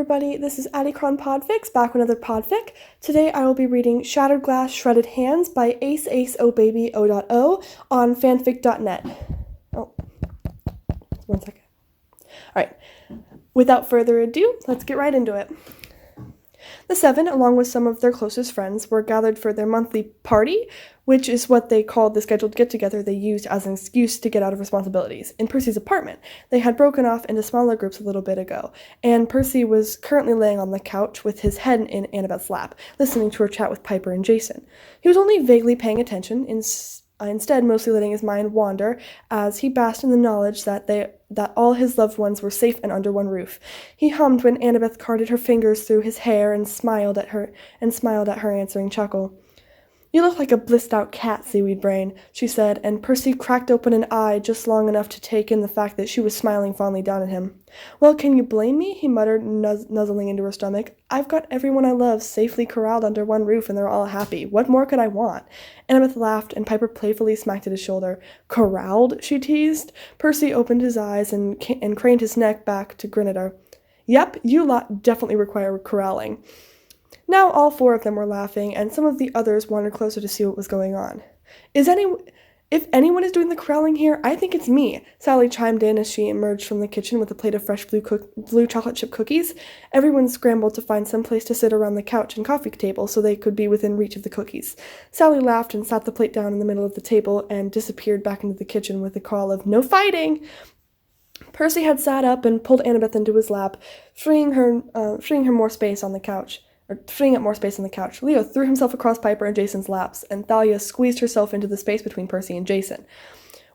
everybody, this is Addicron Podfics, back with another podfic. Today I will be reading Shattered Glass, Shredded Hands by AceAceOBabyO.O on fanfic.net. Oh, 1 second. Alright, without further ado, let's get right into it. The seven, along with some of their closest friends, were gathered for their monthly party, which is what they called the scheduled get-together they used as an excuse to get out of responsibilities, in Percy's apartment. They had broken off into smaller groups a little bit ago, and Percy was currently laying on the couch with his head in Annabeth's lap, listening to her chat with Piper and Jason. He was only vaguely paying attention, instead mostly letting his mind wander as he basked in the knowledge that all his loved ones were safe and under one roof. He hummed when Annabeth carded her fingers through his hair and smiled at her answering chuckle. "You look like a blissed-out cat, seaweed brain," she said, and Percy cracked open an eye just long enough to take in the fact that she was smiling fondly down at him. "Well, can you blame me?" he muttered, nuzzling into her stomach. "I've got everyone I love safely corralled under one roof, and they're all happy. What more could I want?" Annabeth laughed, and Piper playfully smacked at his shoulder. "Corralled?" she teased. Percy opened his eyes and craned his neck back to grin at her. "Yep, you lot definitely require corralling." Now all four of them were laughing, and some of the others wandered closer to see what was going on. If anyone is doing the corralling here, I think it's me," Sally chimed in as she emerged from the kitchen with a plate of fresh blue chocolate chip cookies. Everyone scrambled to find some place to sit around the couch and coffee table so they could be within reach of the cookies. Sally laughed and sat the plate down in the middle of the table and disappeared back into the kitchen with a call of "No fighting!" Percy had sat up and pulled Annabeth into his lap, freeing up more space on the couch. Leo threw himself across Piper and Jason's laps, and Thalia squeezed herself into the space between Percy and Jason.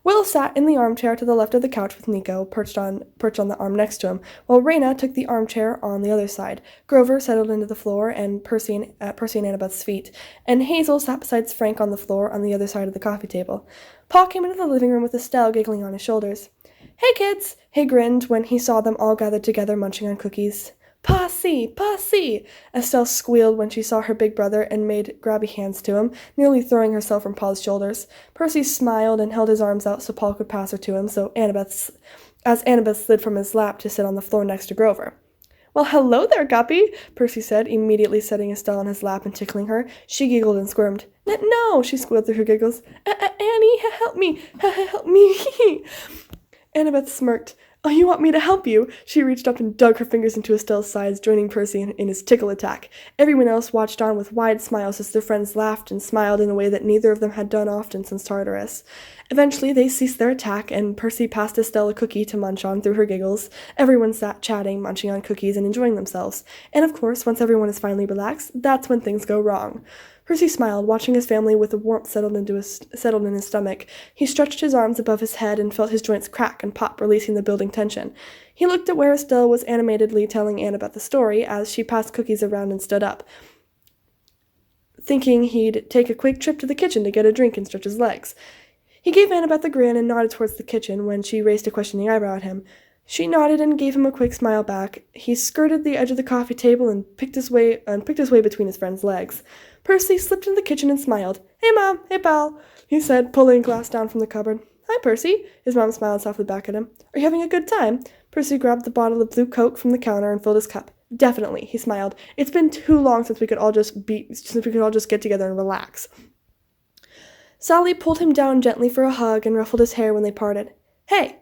Will sat in the armchair to the left of the couch with Nico, perched on the arm next to him, while Raina took the armchair on the other side. Grover settled into the floor, and Percy and Annabeth's feet, and Hazel sat beside Frank on the floor on the other side of the coffee table. Paul came into the living room with Estelle giggling on his shoulders. "Hey, kids!" he grinned when he saw them all gathered together munching on cookies. "Posse! Posse!" Estelle squealed when she saw her big brother and made grabby hands to him, nearly throwing herself from Paul's shoulders. Percy smiled and held his arms out so Paul could pass her to him, as Annabeth slid from his lap to sit on the floor next to Grover. "Well, hello there, Guppy," Percy said, immediately setting Estelle on his lap and tickling her. She giggled and squirmed. "No," she squealed through her giggles. "Annie, help me, help me." Annabeth smirked. "Oh, you want me to help you?" She reached up and dug her fingers into Estelle's sides, joining Percy in his tickle attack. Everyone else watched on with wide smiles as their friends laughed and smiled in a way that neither of them had done often since Tartarus. Eventually, they ceased their attack, and Percy passed Estelle a cookie to munch on through her giggles. Everyone sat chatting, munching on cookies, and enjoying themselves. And of course, once everyone is finally relaxed, that's when things go wrong. Percy smiled, watching his family with the warmth settled in his stomach. He stretched his arms above his head and felt his joints crack and pop, releasing the building tension. He looked at where Estelle was animatedly telling Annabeth the story as she passed cookies around and stood up, thinking he'd take a quick trip to the kitchen to get a drink and stretch his legs. He gave Annabeth a grin and nodded towards the kitchen when she raised a questioning eyebrow at him. She nodded and gave him a quick smile back. He skirted the edge of the coffee table and picked his way between his friend's legs. Percy slipped into the kitchen and smiled. "Hey, Mom. Hey, pal," he said, pulling a glass down from the cupboard. "Hi, Percy." His mom smiled softly back at him. "Are you having a good time?" Percy grabbed the bottle of blue Coke from the counter and filled his cup. "Definitely," he smiled. "It's been too long since we could all just get together and relax." Sally pulled him down gently for a hug and ruffled his hair when they parted. "Hey!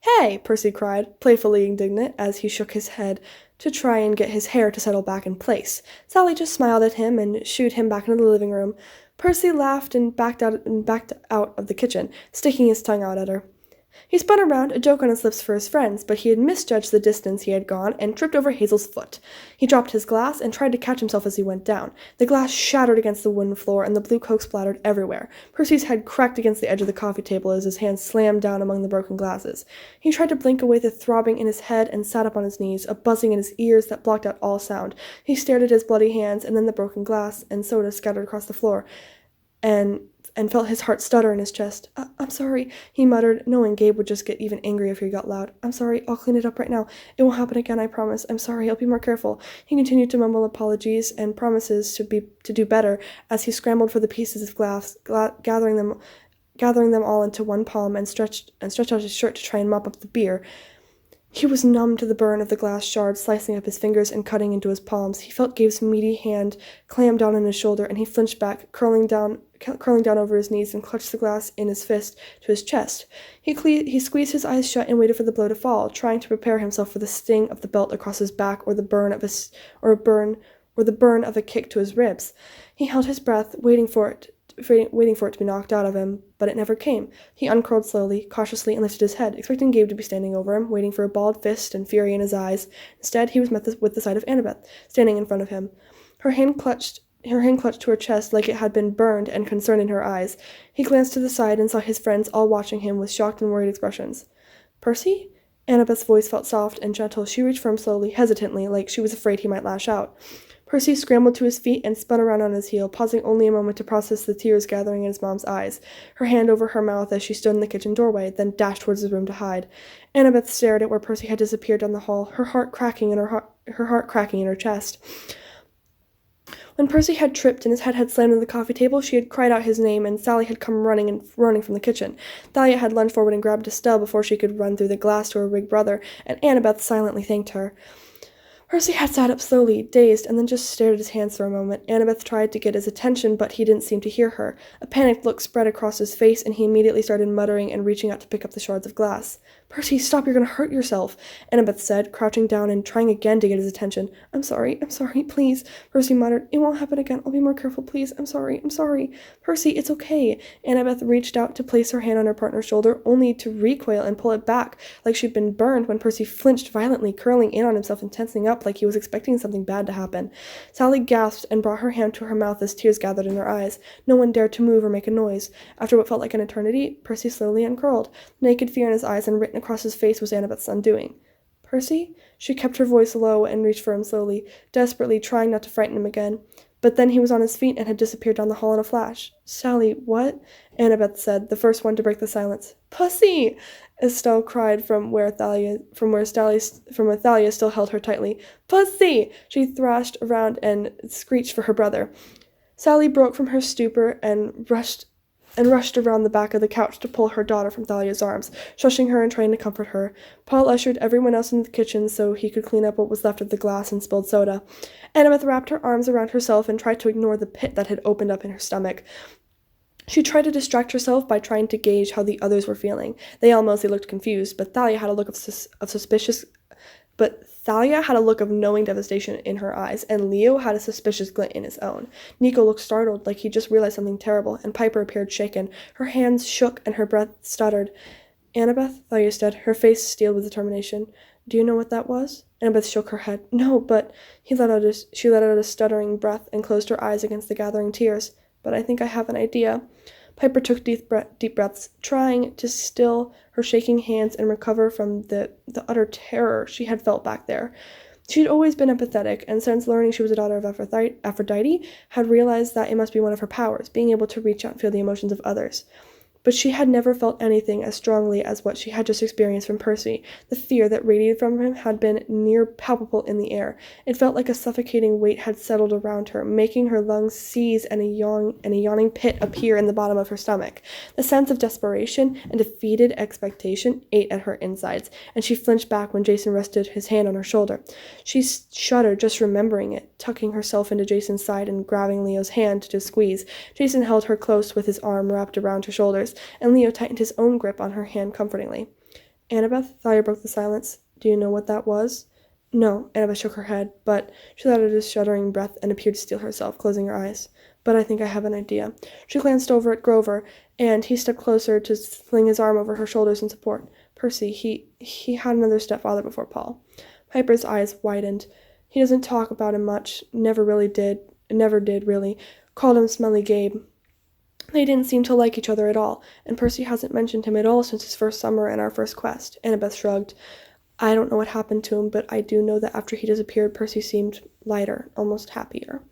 Hey!" Percy cried, playfully indignant as he shook his head to try and get his hair to settle back in place. Sally just smiled at him and shooed him back into the living room. Percy laughed and backed out of the kitchen, sticking his tongue out at her. He spun around, a joke on his lips for his friends, but he had misjudged the distance he had gone and tripped over Hazel's foot. He dropped his glass and tried to catch himself as he went down. The glass shattered against the wooden floor, and the blue Coke splattered everywhere. Percy's head cracked against the edge of the coffee table as his hands slammed down among the broken glasses. He tried to blink away the throbbing in his head and sat up on his knees, a buzzing in his ears that blocked out all sound. He stared at his bloody hands and then the broken glass and soda scattered across the floor, and felt his heart stutter in his chest. I'm sorry," he muttered, knowing Gabe would just get even angrier if he got loud. "I'm sorry. I'll clean it up right now. It won't happen again, I promise. I'm sorry. I'll be more careful." He continued to mumble apologies and promises to do better as he scrambled for the pieces of glass, gathering them all into one palm and stretched out his shirt to try and mop up the beer. He was numb to the burn of the glass shard slicing up his fingers and cutting into his palms. He felt Gabe's meaty hand clam down on his shoulder, and he flinched back, curling down over his knees, and clutched the glass in his fist to his chest. He squeezed his eyes shut and waited for the blow to fall, trying to prepare himself for the sting of the belt across his back or the burn of a kick to his ribs. He held his breath, waiting for it to be knocked out of him, but it never came. He uncurled slowly, cautiously, and lifted his head, expecting Gabe to be standing over him, waiting for a balled fist and fury in his eyes. Instead, he was met with the sight of Annabeth, standing in front of him. Her hand clutched to her chest like it had been burned, and concern in her eyes. He glanced to the side and saw his friends all watching him with shocked and worried expressions. "Percy?" Annabeth's voice felt soft and gentle. She reached for him slowly, hesitantly, like she was afraid he might lash out. Percy scrambled to his feet and spun around on his heel, pausing only a moment to process the tears gathering in his mom's eyes, her hand over her mouth as she stood in the kitchen doorway, then dashed towards his room to hide. Annabeth stared at where Percy had disappeared down the hall, her heart cracking in her chest. When Percy had tripped and his head had slammed on the coffee table, she had cried out his name, and Sally had come running from the kitchen. Thalia had lunged forward and grabbed Estelle before she could run through the glass to her big brother, and Annabeth silently thanked her. Percy had sat up slowly, dazed, and then just stared at his hands for a moment. Annabeth tried to get his attention, but he didn't seem to hear her. A panicked look spread across his face, and he immediately started muttering and reaching out to pick up the shards of glass. "Percy, stop, you're going to hurt yourself," Annabeth said, crouching down and trying again to get his attention. I'm sorry, please," Percy muttered. "It won't happen again. I'll be more careful, please. I'm sorry. Percy, it's okay." Annabeth reached out to place her hand on her partner's shoulder, only to recoil and pull it back, like she'd been burned when Percy flinched violently, curling in on himself and tensing up like he was expecting something bad to happen. Sally gasped and brought her hand to her mouth as tears gathered in her eyes. No one dared to move or make a noise. After what felt like an eternity, Percy slowly uncurled. Naked fear in his eyes and written across his face was Annabeth's undoing. "Percy?" She kept her voice low and reached for him slowly, desperately trying not to frighten him again. But then he was on his feet and had disappeared down the hall in a flash. "Sally, what?" Annabeth said, the first one to break the silence. "Pussy!" Estelle cried from where Thalia still held her tightly. "Pussy!" She thrashed around and screeched for her brother. Sally broke from her stupor and rushed around the back of the couch to pull her daughter from Thalia's arms, shushing her and trying to comfort her. Paul ushered everyone else into the kitchen so he could clean up what was left of the glass and spilled soda. Annabeth wrapped her arms around herself and tried to ignore the pit that had opened up in her stomach. She tried to distract herself by trying to gauge how the others were feeling. They all mostly looked confused, but Thalia had a look of knowing devastation in her eyes, and Leo had a suspicious glint in his own. Nico looked startled, like he just realized something terrible, and Piper appeared shaken. Her hands shook and her breath stuttered. "Annabeth," Thalia said, her face steeled with determination. "Do you know what that was?" Annabeth shook her head. "No, but..." She let out a stuttering breath and closed her eyes against the gathering tears. "But I think I have an idea." Piper took deep breaths, trying to still her shaking hands and recover from the utter terror she had felt back there. She'd always been empathetic, and since learning she was a daughter of Aphrodite, had realized that it must be one of her powers, being able to reach out and feel the emotions of others. But she had never felt anything as strongly as what she had just experienced from Percy. The fear that radiated from him had been near palpable in the air. It felt like a suffocating weight had settled around her, making her lungs seize and a yawning pit appear in the bottom of her stomach. The sense of desperation and defeated expectation ate at her insides, and she flinched back when Jason rested his hand on her shoulder. She shuddered just remembering it, tucking herself into Jason's side and grabbing Leo's hand to squeeze. Jason held her close with his arm wrapped around her shoulders, and Leo tightened his own grip on her hand comfortingly. "Annabeth," Thalia broke the silence, "do you know what that was?" "No," Annabeth shook her head, but she let out a shuddering breath and appeared to steel herself, closing her eyes. "But I think I have an idea." She glanced over at Grover, and he stepped closer to fling his arm over her shoulders in support. "Percy, he had another stepfather before Paul." Piper's eyes widened. "He doesn't talk about him much, never did, really. Called him Smelly Gabe. They didn't seem to like each other at all, and Percy hasn't mentioned him at all since his first summer and our first quest." Annabeth shrugged. "I don't know what happened to him, but I do know that after he disappeared, Percy seemed lighter, almost happier."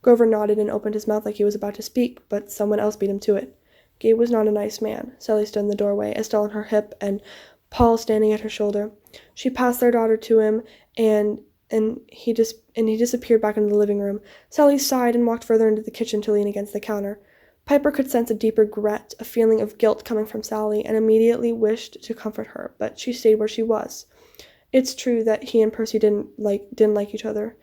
Grover nodded and opened his mouth like he was about to speak, but someone else beat him to it. "Gabe was not a nice man." Sally stood in the doorway, Estelle on her hip, and Paul standing at her shoulder. She passed their daughter to him, and he disappeared back into the living room. Sally sighed and walked further into the kitchen to lean against the counter. Piper could sense a deep regret, a feeling of guilt coming from Sally, and immediately wished to comfort her, but she stayed where she was. It's true that he and Percy didn't like each other.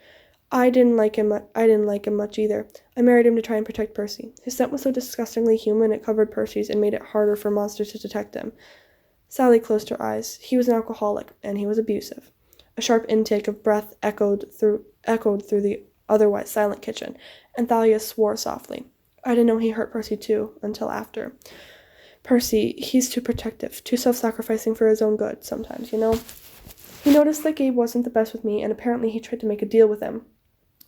I didn't like him much either. I married him to try and protect Percy. His scent was so disgustingly human it covered Percy's and made it harder for monsters to detect him. Sally closed her eyes. He was an alcoholic, and he was abusive. A sharp intake of breath echoed through the otherwise silent kitchen, and Thalia swore softly. I didn't know he hurt Percy too, until after. Percy, he's too protective, too self-sacrificing for his own good sometimes, you know? He noticed that Gabe wasn't the best with me, and apparently he tried to make a deal with him.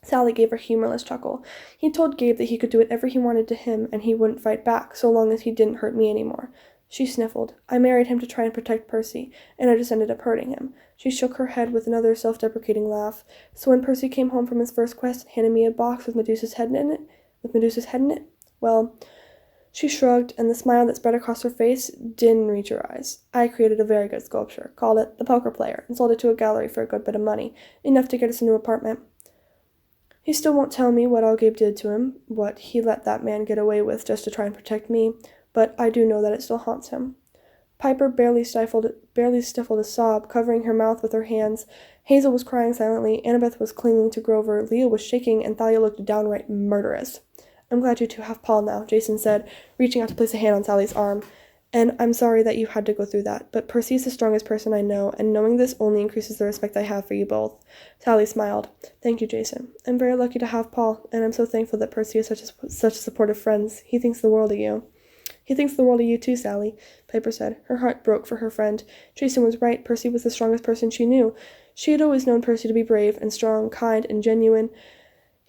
Sally gave a humorless chuckle. He told Gabe that he could do whatever he wanted to him, and he wouldn't fight back, so long as he didn't hurt me anymore. She sniffled. I married him to try and protect Percy, and I just ended up hurting him. She shook her head with another self-deprecating laugh. So when Percy came home from his first quest and handed me a box with Medusa's head in it, well, she shrugged, and the smile that spread across her face didn't reach her eyes. I created a very good sculpture, called it The Poker Player, and sold it to a gallery for a good bit of money, enough to get us a new apartment. He still won't tell me what all Gabe did to him, what he let that man get away with just to try and protect me, but I do know that it still haunts him. Piper barely stifled a sob, covering her mouth with her hands. Hazel was crying silently, Annabeth was clinging to Grover, Leah was shaking, and Thalia looked downright murderous. I'm glad you two have Paul now, Jason said, reaching out to place a hand on Sally's arm. And I'm sorry that you had to go through that, but Percy's the strongest person I know, and knowing this only increases the respect I have for you both. Sally smiled. Thank you, Jason. I'm very lucky to have Paul, and I'm so thankful that Percy is such supportive friends. He thinks the world of you. He thinks the world of you too, Sally, Piper said. Her heart broke for her friend. Jason was right. Percy was the strongest person she knew. She had always known Percy to be brave and strong, kind and genuine.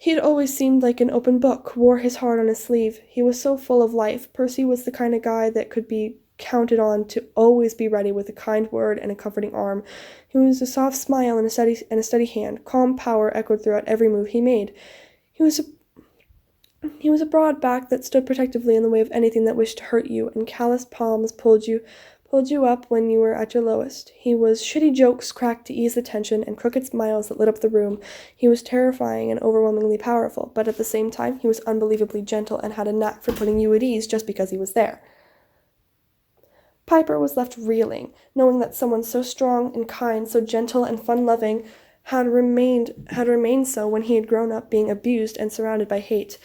He had always seemed like an open book, wore his heart on his sleeve. He was so full of life. Percy was the kind of guy that could be counted on to always be ready with a kind word and a comforting arm. He was a soft smile and a steady hand. Calm power echoed throughout every move he made. He was a broad back that stood protectively in the way of anything that wished to hurt you, and calloused palms pulled you up when you were at your lowest. He was shitty jokes cracked to ease the tension, and crooked smiles that lit up the room. He was terrifying and overwhelmingly powerful, but at the same time he was unbelievably gentle and had a knack for putting you at ease just because he was there. Piper was left reeling, knowing that someone so strong and kind, so gentle and fun-loving, had remained so when he had grown up being abused and surrounded by hate.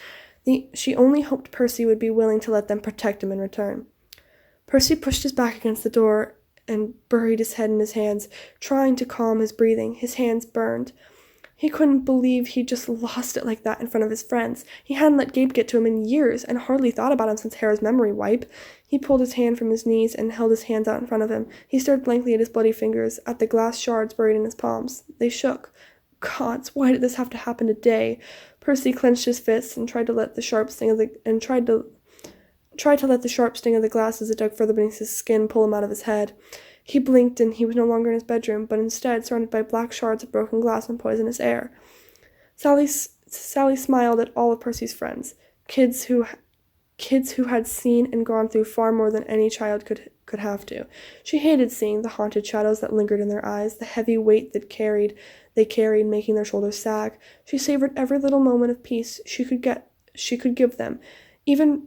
She only hoped Percy would be willing to let them protect him in return. Percy pushed his back against the door and buried his head in his hands, trying to calm his breathing. His hands burned. He couldn't believe he'd just lost it like that in front of his friends. He hadn't let Gabe get to him in years, and hardly thought about him since Hera's memory wipe. He pulled his hand from his knees and held his hands out in front of him. He stared blankly at his bloody fingers, at the glass shards buried in his palms. They shook. Gods, why did this have to happen today? Percy clenched his fists and tried to let the sharp sting of the glass as it dug further beneath his skin pull him out of his head. He blinked and he was no longer in his bedroom, but instead surrounded by black shards of broken glass and poisonous air. Sally smiled at all of Percy's friends, kids who had seen and gone through far more than any child could have to. She hated seeing the haunted shadows that lingered in their eyes, the heavy weight they carried, making their shoulders sag. She savored every little moment of peace she could give them, even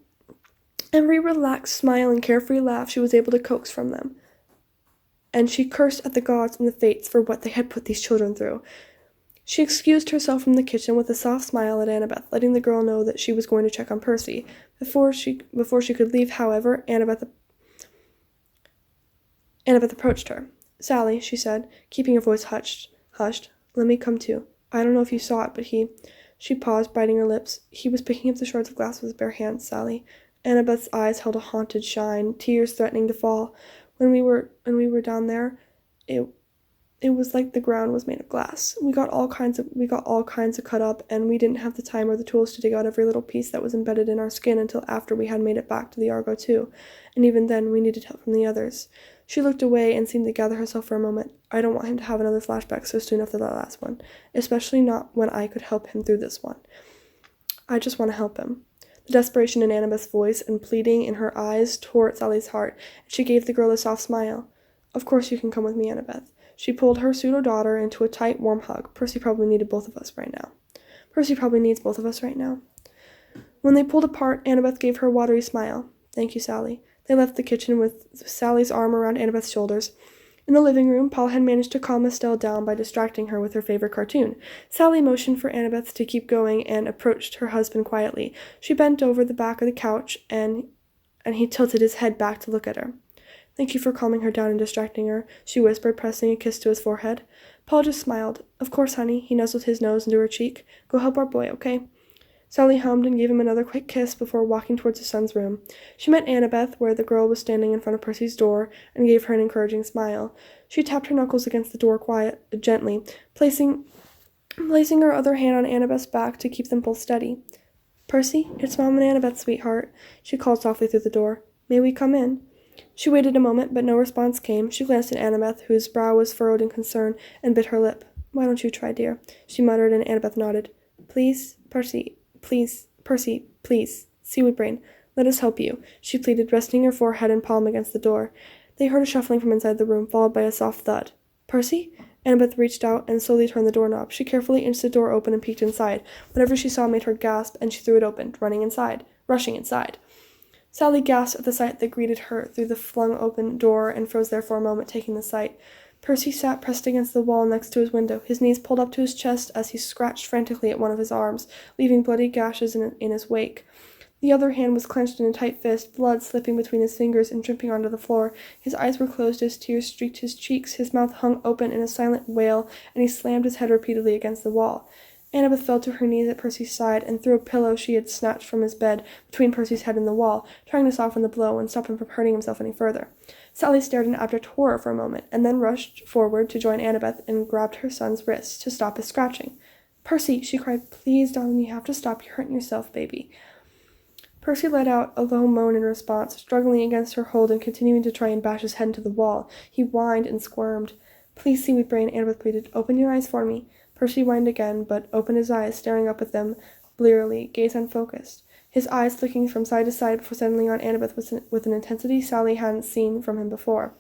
every relaxed smile and carefree laugh she was able to coax from them. And she cursed at the gods and the fates for what they had put these children through. She excused herself from the kitchen with a soft smile at Annabeth, letting the girl know that she was going to check on Percy. Before she could leave, however, Annabeth approached her. Sally, she said, keeping her voice hushed, let me come too. I don't know if you saw it, but She paused, biting her lips. He was picking up the shards of glass with his bare hands, Sally. Annabeth's eyes held a haunted shine, tears threatening to fall. When we were down there, it was like the ground was made of glass. We got all kinds of cut up, and we didn't have the time or the tools to dig out every little piece that was embedded in our skin until after we had made it back to the Argo too. And even then, we needed help from the others. She looked away and seemed to gather herself for a moment. I don't want him to have another flashback so soon after that last one, especially not when I could help him through this one. I just want to help him. The desperation in Annabeth's voice and pleading in her eyes tore at Sally's heart, and she gave the girl a soft smile. Of course you can come with me, Annabeth. She pulled her pseudo-daughter into a tight, warm hug. Percy probably needs both of us right now. When they pulled apart, Annabeth gave her a watery smile. Thank you, Sally. They left the kitchen with Sally's arm around Annabeth's shoulders. In the living room, Paul had managed to calm Estelle down by distracting her with her favorite cartoon. Sally motioned for Annabeth to keep going and approached her husband quietly. She bent over the back of the couch, and he tilted his head back to look at her. "Thank you for calming her down and distracting her," she whispered, pressing a kiss to his forehead. Paul just smiled. "Of course, honey." He nuzzled his nose into her cheek. "Go help our boy, okay?" Sally hummed and gave him another quick kiss before walking towards his son's room. She met Annabeth, where the girl was standing in front of Percy's door, and gave her an encouraging smile. She tapped her knuckles against the door gently, placing her other hand on Annabeth's back to keep them both steady. "Percy, it's Mom and Annabeth, sweetheart," she called softly through the door. "May we come in?" She waited a moment, but no response came. She glanced at Annabeth, whose brow was furrowed in concern, and bit her lip. "Why don't you try, dear?" she muttered, and Annabeth nodded. "Please, Percy, please, Seaweed Brain, let us help you," she pleaded, resting her forehead and palm against the door. They heard a shuffling from inside the room, followed by a soft thud. "Percy?" Annabeth reached out and slowly turned the doorknob. She carefully inched the door open and peeked inside. Whatever she saw made her gasp, and she threw it open, rushing inside. Sally gasped at the sight that greeted her through the flung-open door and froze there for a moment, taking the sight. Percy sat pressed against the wall next to his window, his knees pulled up to his chest as he scratched frantically at one of his arms, leaving bloody gashes in his wake. The other hand was clenched in a tight fist, blood slipping between his fingers and dripping onto the floor. His eyes were closed as tears streaked his cheeks, his mouth hung open in a silent wail, and he slammed his head repeatedly against the wall. Annabeth fell to her knees at Percy's side and threw a pillow she had snatched from his bed between Percy's head and the wall, trying to soften the blow and stop him from hurting himself any further. Sally stared in abject horror for a moment, and then rushed forward to join Annabeth and grabbed her son's wrists to stop his scratching. "Percy," she cried, "please, darling, you have to stop. You're hurting yourself, baby." Percy let out a low moan in response, struggling against her hold and continuing to try and bash his head into the wall. He whined and squirmed. "Please, Seaweed Brain," Annabeth pleaded, "open your eyes for me." Percy whined again, but opened his eyes, staring up at them blearily, gaze unfocused. His eyes flicking from side to side before settling on Annabeth with an intensity Sally hadn't seen from him before.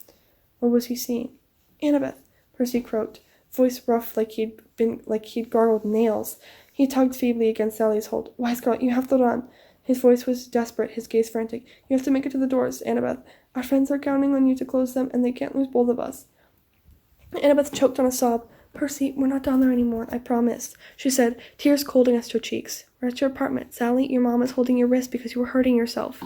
What was he seeing? "Annabeth," Percy croaked, voice rough like he'd gargled nails. He tugged feebly against Sally's hold. "Wise girl, you have to run." His voice was desperate, his gaze frantic. "You have to make it to the doors, Annabeth. Our friends are counting on you to close them, and they can't lose both of us." Annabeth choked on a sob. "Percy, we're not down there anymore, I promise," she said, tears cold against her cheeks. "We're at your apartment. Sally, your mom is holding your wrist because you were hurting yourself."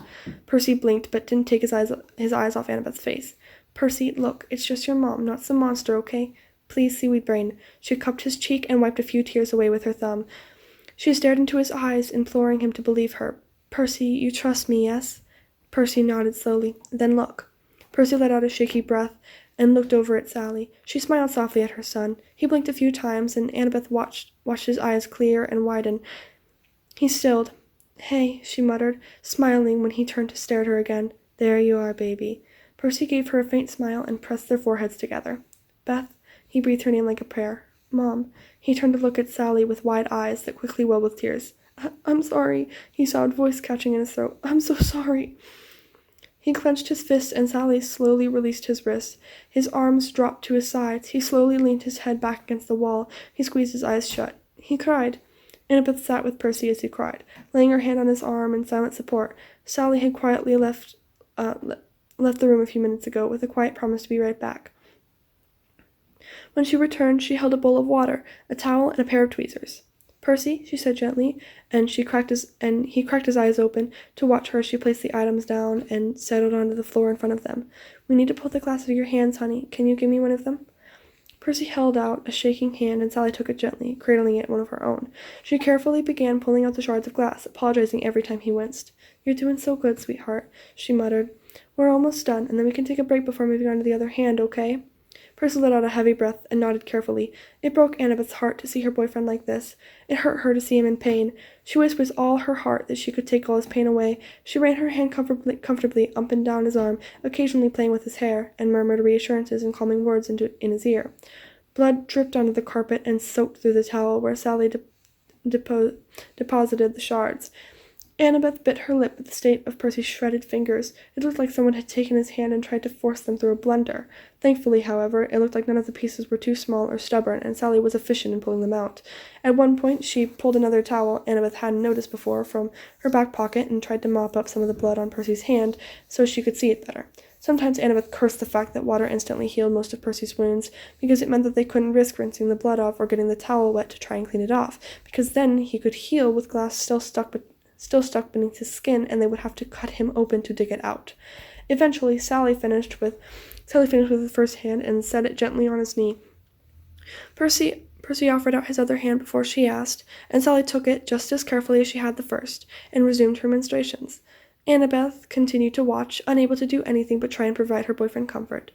Percy blinked, but didn't take his eyes off Annabeth's face. "Percy, look, it's just your mom, not some monster, okay? Please, Seaweed Brain." She cupped his cheek and wiped a few tears away with her thumb. She stared into his eyes, imploring him to believe her. "Percy, you trust me, yes?" Percy nodded slowly. "Then look." Percy let out a shaky breath and looked over at Sally. She smiled softly at her son. He blinked a few times, and Annabeth watched his eyes clear and widen. He stilled. "Hey," she muttered, smiling when he turned to stare at her again. "There you are, baby." Percy gave her a faint smile and pressed their foreheads together. "Beth," he breathed her name like a prayer. "Mom." He turned to look at Sally with wide eyes that quickly welled with tears. I'm sorry," he sobbed, voice catching in his throat. "I'm so sorry." He clenched his fist, and Sally slowly released his wrist. His arms dropped to his sides. He slowly leaned his head back against the wall. He squeezed his eyes shut. He cried. Annabeth sat with Percy as he cried, laying her hand on his arm in silent support. Sally had quietly left the room a few minutes ago, with a quiet promise to be right back. When she returned, she held a bowl of water, a towel, and a pair of tweezers. "Percy," she said gently, and he cracked his eyes open to watch her as she placed the items down and settled onto the floor in front of them. "We need to pull the glass out of your hands, honey. Can you give me one of them?" Percy held out a shaking hand, and Sally took it gently, cradling it in one of her own. She carefully began pulling out the shards of glass, apologizing every time he winced. "You're doing so good, sweetheart," she muttered. "We're almost done, and then we can take a break before moving on to the other hand, okay?" Percy let out a heavy breath and nodded carefully. It broke Annabeth's heart to see her boyfriend like this. It hurt her to see him in pain. She wished with all her heart that she could take all his pain away. She ran her hand comfortably up and down his arm, occasionally playing with his hair, and murmured reassurances and calming words in his ear. Blood dripped onto the carpet and soaked through the towel where Sally deposited the shards. Annabeth bit her lip at the state of Percy's shredded fingers. It looked like someone had taken his hand and tried to force them through a blender. Thankfully, however, it looked like none of the pieces were too small or stubborn, and Sally was efficient in pulling them out. At one point, she pulled another towel Annabeth hadn't noticed before from her back pocket and tried to mop up some of the blood on Percy's hand so she could see it better. Sometimes Annabeth cursed the fact that water instantly healed most of Percy's wounds, because it meant that they couldn't risk rinsing the blood off or getting the towel wet to try and clean it off, because then he could heal with glass still stuck beneath his skin, and they would have to cut him open to dig it out. Eventually, Sally finished with the first hand and set it gently on his knee. Percy offered out his other hand before she asked, and Sally took it just as carefully as she had the first, and resumed her menstruations. Annabeth continued to watch, unable to do anything but try and provide her boyfriend comfort.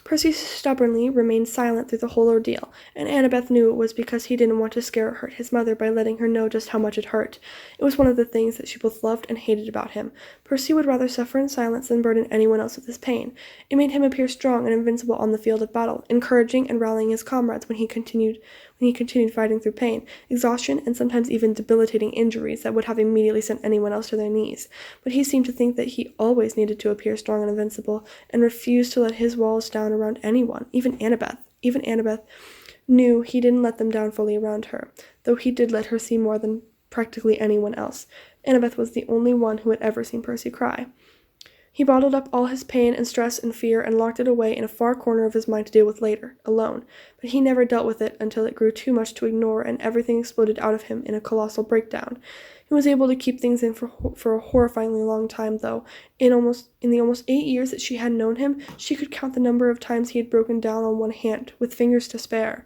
Percy stubbornly remained silent through the whole ordeal, and Annabeth knew it was because he didn't want to scare or hurt his mother by letting her know just how much it hurt. It was one of the things that she both loved and hated about him. Percy would rather suffer in silence than burden anyone else with his pain. It made him appear strong and invincible on the field of battle, encouraging and rallying his comrades when he continued fighting through pain, exhaustion, and sometimes even debilitating injuries that would have immediately sent anyone else to their knees. But he seemed to think that he always needed to appear strong and invincible, and refused to let his walls down around anyone, even Annabeth. Even Annabeth knew he didn't let them down fully around her, though he did let her see more than practically anyone else. Annabeth was the only one who had ever seen Percy cry. He bottled up all his pain and stress and fear and locked it away in a far corner of his mind to deal with later, alone. But he never dealt with it until it grew too much to ignore and everything exploded out of him in a colossal breakdown. He was able to keep things in for a horrifyingly long time, though. In the almost 8 years that she had known him, she could count the number of times he had broken down on one hand, with fingers to spare.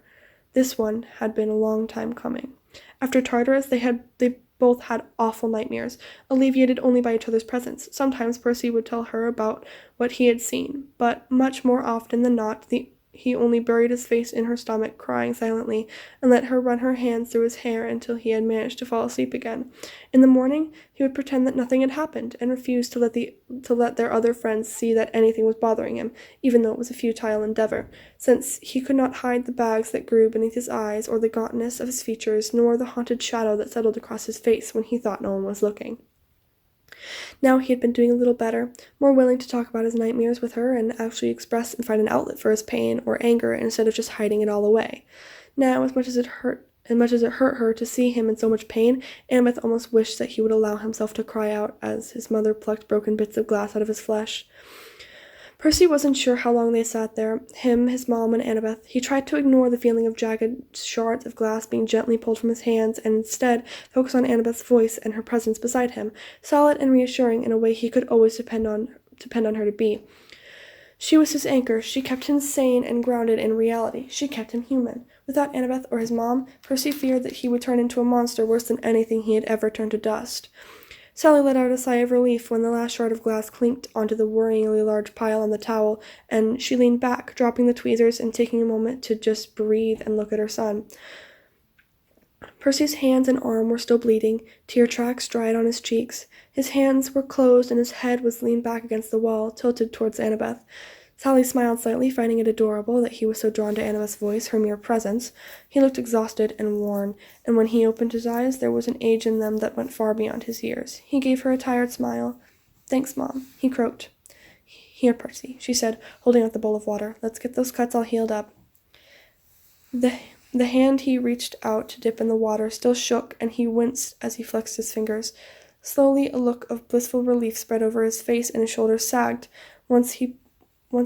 This one had been a long time coming. After Tartarus, they both had awful nightmares, alleviated only by each other's presence. Sometimes Percy would tell her about what he had seen, but much more often than not, he only buried his face in her stomach, crying silently, and let her run her hands through his hair until he had managed to fall asleep again. In the morning, he would pretend that nothing had happened, and refuse to let their other friends see that anything was bothering him, even though it was a futile endeavor, since he could not hide the bags that grew beneath his eyes, or the gauntness of his features, nor the haunted shadow that settled across his face when he thought no one was looking. Now he had been doing a little better, more willing to talk about his nightmares with her and actually express and find an outlet for his pain or anger instead of just hiding it all away. Now, as much as it hurt her to see him in so much pain, Annabeth almost wished that he would allow himself to cry out as his mother plucked broken bits of glass out of his flesh. Percy wasn't sure how long they sat there, him, his mom, and Annabeth. He tried to ignore the feeling of jagged shards of glass being gently pulled from his hands, and instead focus on Annabeth's voice and her presence beside him, solid and reassuring in a way he could always depend on her to be. She was his anchor. She kept him sane and grounded in reality. She kept him human. Without Annabeth or his mom, Percy feared that he would turn into a monster worse than anything he had ever turned to dust. Sally let out a sigh of relief when the last shard of glass clinked onto the worryingly large pile on the towel, and she leaned back, dropping the tweezers and taking a moment to just breathe and look at her son. Percy's hands and arm were still bleeding, tear tracks dried on his cheeks. His hands were closed and his head was leaned back against the wall, tilted towards Annabeth. Sally smiled slightly, finding it adorable that he was so drawn to Annabeth's voice, her mere presence. He looked exhausted and worn, and when he opened his eyes, there was an age in them that went far beyond his years. He gave her a tired smile. "Thanks, Mom," he croaked. "Here, Percy," she said, holding out the bowl of water. "Let's get those cuts all healed up." The hand he reached out to dip in the water still shook, and he winced as he flexed his fingers. Slowly, a look of blissful relief spread over his face, and his shoulders sagged. Once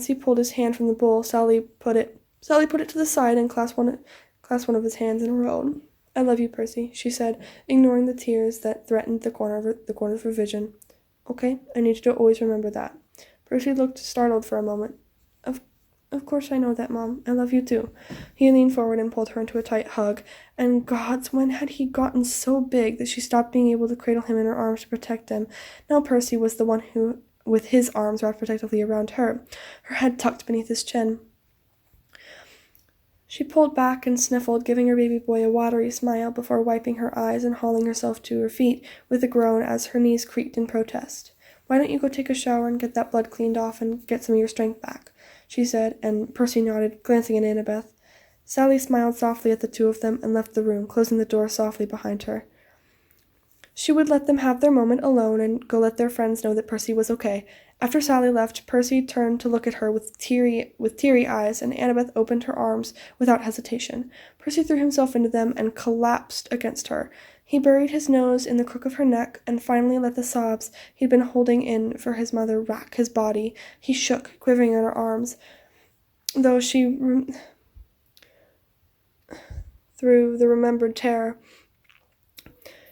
he pulled his hand from the bowl, Sally put it to the side and clasped one of his hands in her own. "I love you, Percy," she said, ignoring the tears that threatened the corner of her vision. "Okay, I need you to always remember that." Percy looked startled for a moment. Of course I know that, Mom. I love you too." He leaned forward and pulled her into a tight hug, and gods, when had he gotten so big that she stopped being able to cradle him in her arms to protect him? Now Percy was the one who, with his arms wrapped protectively around her, her head tucked beneath his chin. She pulled back and sniffled, giving her baby boy a watery smile before wiping her eyes and hauling herself to her feet with a groan as her knees creaked in protest. "Why don't you go take a shower and get that blood cleaned off and get some of your strength back?" she said, and Percy nodded, glancing at Annabeth. Sally smiled softly at the two of them and left the room, closing the door softly behind her. She would let them have their moment alone and go let their friends know that Percy was okay. After Sally left, Percy turned to look at her with teary eyes, and Annabeth opened her arms without hesitation. Percy threw himself into them and collapsed against her. He buried his nose in the crook of her neck and finally let the sobs he'd been holding in for his mother rack his body. He shook, quivering in her arms, though through the remembered terror.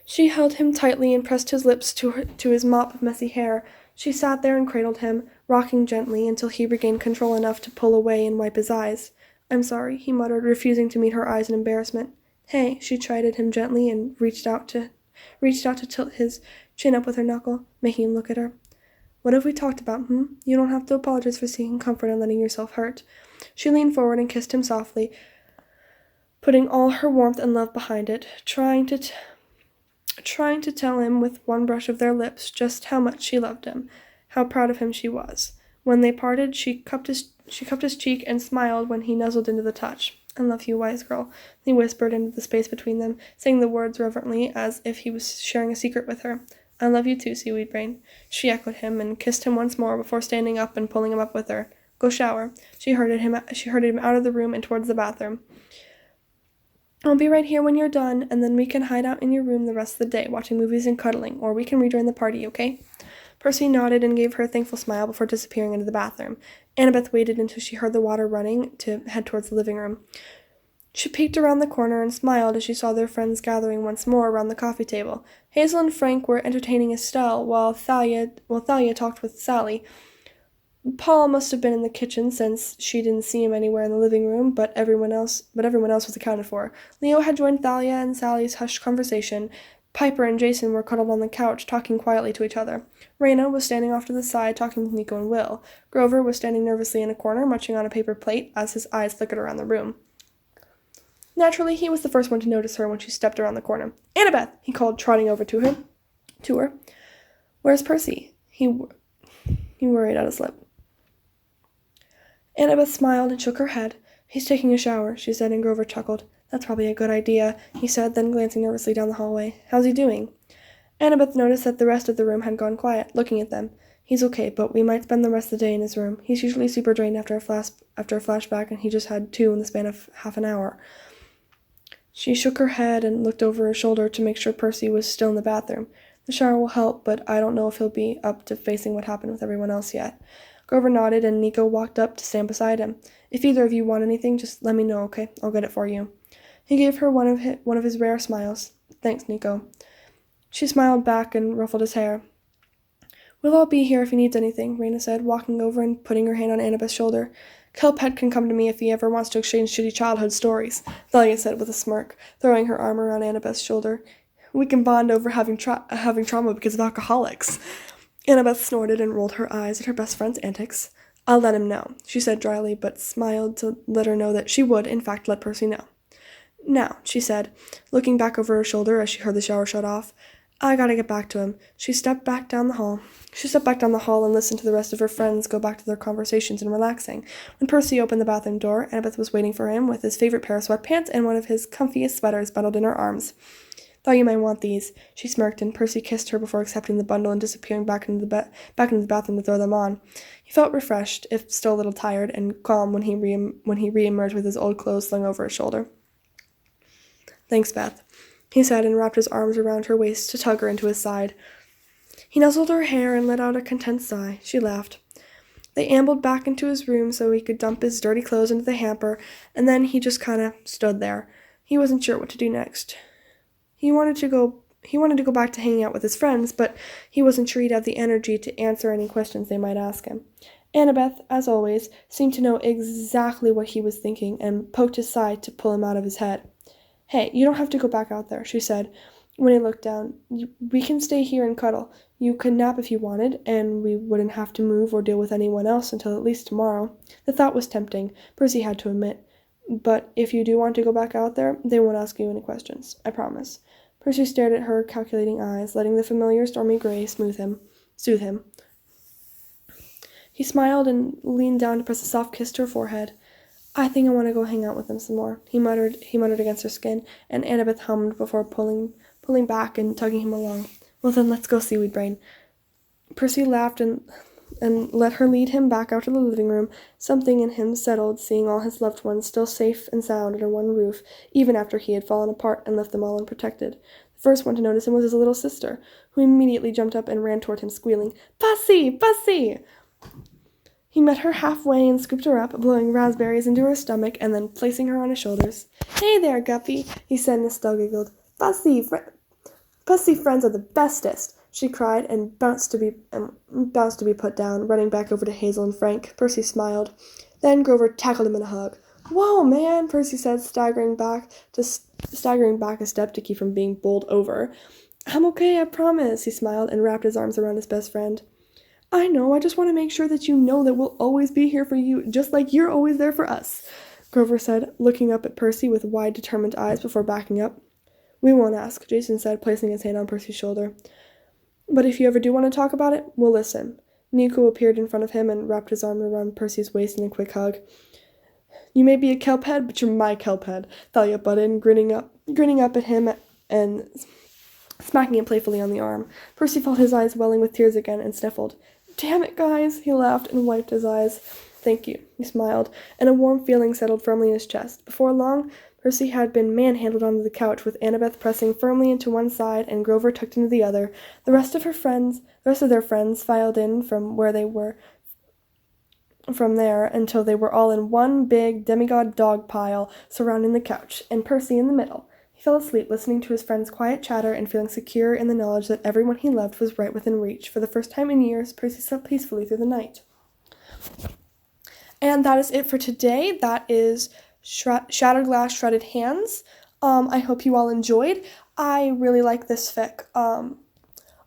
She held him tightly and pressed his lips to his mop of messy hair. She sat there and cradled him, rocking gently until he regained control enough to pull away and wipe his eyes. "I'm sorry," he muttered, refusing to meet her eyes in embarrassment. "Hey," she chided him gently and reached out to tilt his chin up with her knuckle, making him look at her. "What have we talked about, You don't have to apologize for seeking comfort and letting yourself hurt." She leaned forward and kissed him softly, putting all her warmth and love behind it, trying to tell him with one brush of their lips just how much she loved him, how proud of him she was. When they parted, she cupped his cheek and smiled when he nuzzled into the touch. "I love you, wise girl," he whispered into the space between them, saying the words reverently as if he was sharing a secret with her. "I love you too, seaweed brain." She echoed him and kissed him once more before standing up and pulling him up with her. "Go shower." She herded him out of the room and towards the bathroom. "I'll be right here when you're done, and then we can hide out in your room the rest of the day, watching movies and cuddling, or we can rejoin the party, okay?" Percy nodded and gave her a thankful smile before disappearing into the bathroom. Annabeth waited until she heard the water running to head towards the living room. She peeked around the corner and smiled as she saw their friends gathering once more around the coffee table. Hazel and Frank were entertaining Estelle, while Thalia talked with Sally. Paul must have been in the kitchen since she didn't see him anywhere in the living room, but everyone else was accounted for. Leo had joined Thalia and Sally's hushed conversation. Piper and Jason were cuddled on the couch, talking quietly to each other. Raina was standing off to the side, talking with Nico and Will. Grover was standing nervously in a corner, munching on a paper plate as his eyes flickered around the room. Naturally, he was the first one to notice her when she stepped around the corner. "Annabeth!" he called, trotting over to her. "Where's Percy?" He worried at his lip. Annabeth smiled and shook her head. "He's taking a shower," she said, and Grover chuckled. "That's probably a good idea," he said, then glancing nervously down the hallway. "How's he doing?" Annabeth noticed that the rest of the room had gone quiet, looking at them. "He's okay, but we might spend the rest of the day in his room. He's usually super drained after a flashback, and he just had 2 in the span of half an hour." She shook her head and looked over her shoulder to make sure Percy was still in the bathroom. "The shower will help, but I don't know if he'll be up to facing what happened with everyone else yet." Grover nodded, and Nico walked up to stand beside him. "If either of you want anything, just let me know, okay? I'll get it for you." He gave her one of his rare smiles. "Thanks, Nico." She smiled back and ruffled his hair. "We'll all be here if he needs anything," Raina said, walking over and putting her hand on Annabeth's shoulder. "Kelpet can come to me if he ever wants to exchange shitty childhood stories," Thalia said with a smirk, throwing her arm around Annabeth's shoulder. "We can bond over having trauma because of alcoholics." Annabeth snorted and rolled her eyes at her best friend's antics. "I'll let him know," she said dryly, but smiled to let her know that she would, in fact, let Percy know. "Now," she said, looking back over her shoulder as she heard the shower shut off, "I gotta get back to him." She stepped back down the hall and listened to the rest of her friends go back to their conversations and relaxing. When Percy opened the bathroom door, Annabeth was waiting for him with his favorite pair of sweatpants and one of his comfiest sweaters bundled in her arms. "Thought you might want these," she smirked, and Percy kissed her before accepting the bundle and disappearing back into the bathroom to throw them on. He felt refreshed, if still a little tired, and calm when he re-emerged with his old clothes slung over his shoulder. "Thanks, Beth," he said, and wrapped his arms around her waist to tug her into his side. He nuzzled her hair and let out a content sigh. She laughed. They ambled back into his room so he could dump his dirty clothes into the hamper, and then he just kind of stood there. He wasn't sure what to do next. He wanted to go back to hanging out with his friends, but he wasn't sure he'd have the energy to answer any questions they might ask him. Annabeth, as always, seemed to know exactly what he was thinking and poked his side to pull him out of his head. "Hey, you don't have to go back out there," she said when he looked down. "We can stay here and cuddle. You could nap if you wanted, and we wouldn't have to move or deal with anyone else until at least tomorrow." The thought was tempting, Percy had to admit. "But if you do want to go back out there, they won't ask you any questions. I promise." Percy stared at her calculating eyes, letting the familiar stormy gray soothe him. He smiled and leaned down to press a soft kiss to her forehead. "I think I want to go hang out with them some more," he muttered against her skin, and Annabeth hummed before pulling pulling back and tugging him along. Well then, let's go, seaweed brain. Percy laughed and let her lead him back out to the living room. Something in him settled, seeing all his loved ones still safe and sound under one roof, even after he had fallen apart and left them all unprotected. The first one to notice him was his little sister, who immediately jumped up and ran toward him, squealing, "Pussy! Pussy!" He met her halfway and scooped her up, blowing raspberries into her stomach and then placing her on his shoulders. "Hey there, Guppy," he said, and Estelle giggled. Pussy friends are the bestest," she cried, and bounced to be put down, running back over to Hazel and Frank. Percy smiled. Then Grover tackled him in a hug. "Whoa, man," Percy said, staggering back a step to keep from being bowled over. "I'm okay, I promise," he smiled and wrapped his arms around his best friend. "I know, I just want to make sure that you know that we'll always be here for you, just like you're always there for us," Grover said, looking up at Percy with wide, determined eyes before backing up. "We won't ask," Jason said, placing his hand on Percy's shoulder. "But if you ever do want to talk about it, we'll listen." Nico appeared in front of him and wrapped his arm around Percy's waist in a quick hug. "You may be a kelphead, but you're my kelphead," Thalia butted in, grinning up at him and smacking him playfully on the arm. Percy felt his eyes welling with tears again and sniffled. "Damn it, guys," he laughed and wiped his eyes. "Thank you," he smiled, and a warm feeling settled firmly in his chest. Before long, Percy had been manhandled onto the couch, with Annabeth pressing firmly into one side and Grover tucked into the other. The rest of their friends filed in from where they were from there until they were all in one big demigod dog pile surrounding the couch, and Percy in the middle. He fell asleep listening to his friends' quiet chatter and feeling secure in the knowledge that everyone he loved was right within reach. For the first time in years, Percy slept peacefully through the night. And that is it for today. That is Shattered Glass, Shredded Hands. I hope you all enjoyed. I really like this fic.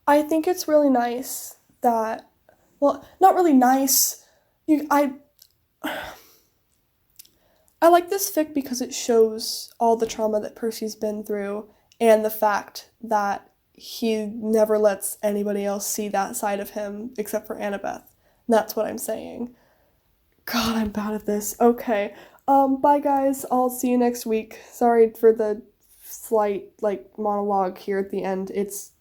I think it's really nice that, well, not really nice. I like this fic because it shows all the trauma that Percy's been through and the fact that he never lets anybody else see that side of him except for Annabeth. That's what I'm saying. God, I'm bad at this. Okay. Bye guys. I'll see you next week. Sorry for the slight, monologue here at the end. It's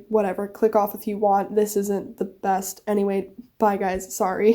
whatever. Click off if you want. This isn't the best. Anyway, bye guys. Sorry.